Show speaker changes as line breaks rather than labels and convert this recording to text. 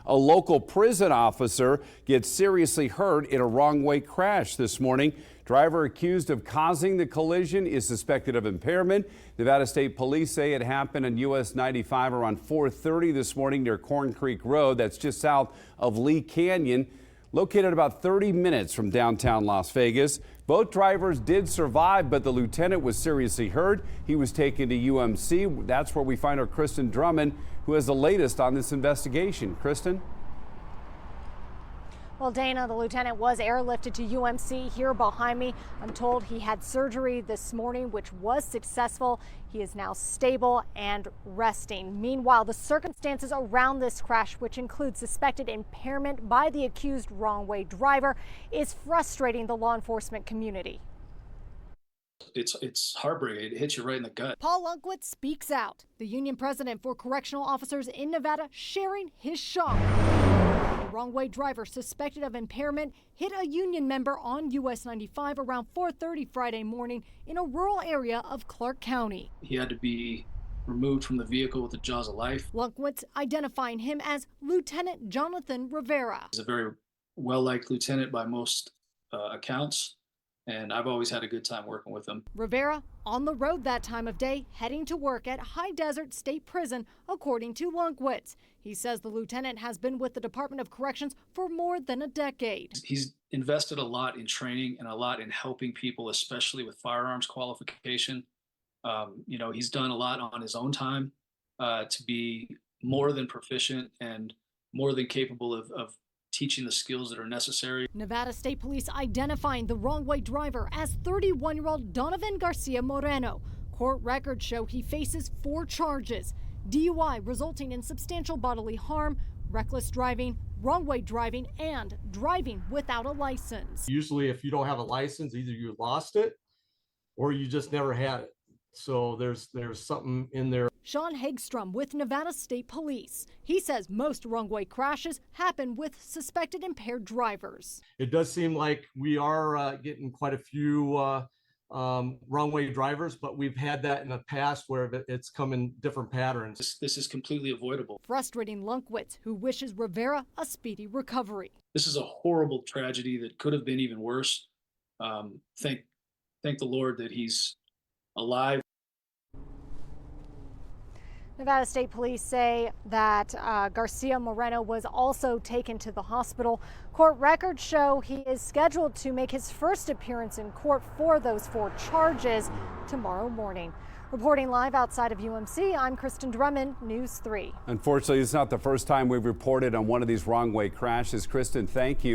A local prison officer gets seriously hurt in a wrong-way crash this morning. Driver accused of causing the collision is suspected of impairment. Nevada State Police say it happened on US 95 around 4:30 this morning near Corn Creek Road. That's just south of Lee Canyon, located about 30 minutes from downtown Las Vegas. Both drivers did survive, but the lieutenant was seriously hurt. He was taken to UMC. That's where we find our Kristen Drummond, who has the latest on this investigation. Kristen?
Well, Dana, the lieutenant was airlifted to UMC here behind me. I'm told he had surgery this morning, which was successful. He is now stable and resting. Meanwhile, the circumstances around this crash, which includes suspected impairment by the accused wrong-way driver, is frustrating the law enforcement community.
It's heartbreaking. It hits you right in the gut.
Paul Lunkwitz speaks out. The union president for correctional officers in Nevada sharing his shock. A wrong-way driver suspected of impairment hit a union member on US 95 around 4:30 Friday morning in a rural area of Clark County.
He had to be removed from the vehicle with the jaws of life.
Lunkwitz identifying him as Lieutenant Jonathan Rivera.
He's a very well-liked lieutenant by most accounts, and I've always had a good time working with him.
Rivera on the road that time of day, heading to work at High Desert State Prison, according to Lunkwitz. He says the lieutenant has been with the Department of Corrections for more than a decade.
He's invested a lot in training and a lot in helping people, especially with firearms qualification. He's done a lot on his own time to be more than proficient and more than capable of teaching the skills that are necessary.
Nevada State Police identifying the wrong-way driver as 31-year-old Donovan Garcia Moreno. Court records show he faces 4 charges: DUI resulting in substantial bodily harm, reckless driving, wrong-way driving, and driving without a license.
Usually if you don't have a license, either you lost it or you just never had it. So there's something in there.
Sean Hagstrom with Nevada State Police. He says most wrong-way crashes happen with suspected impaired drivers.
It does seem like we are getting quite a few wrong-way drivers, but we've had that in the past where it's come in different patterns.
This is completely avoidable.
Frustrating Lunkwitz, who wishes Rivera a speedy recovery.
This is a horrible tragedy that could have been even worse. Thank the Lord that he's alive.
Nevada State Police say that Garcia Moreno was also taken to the hospital. Court records show he is scheduled to make his first appearance in court for those 4 charges tomorrow morning. Reporting live outside of UMC, I'm Kristen Drummond, News 3.
Unfortunately, it's not the first time we've reported on one of these wrong-way crashes. Kristen, thank you.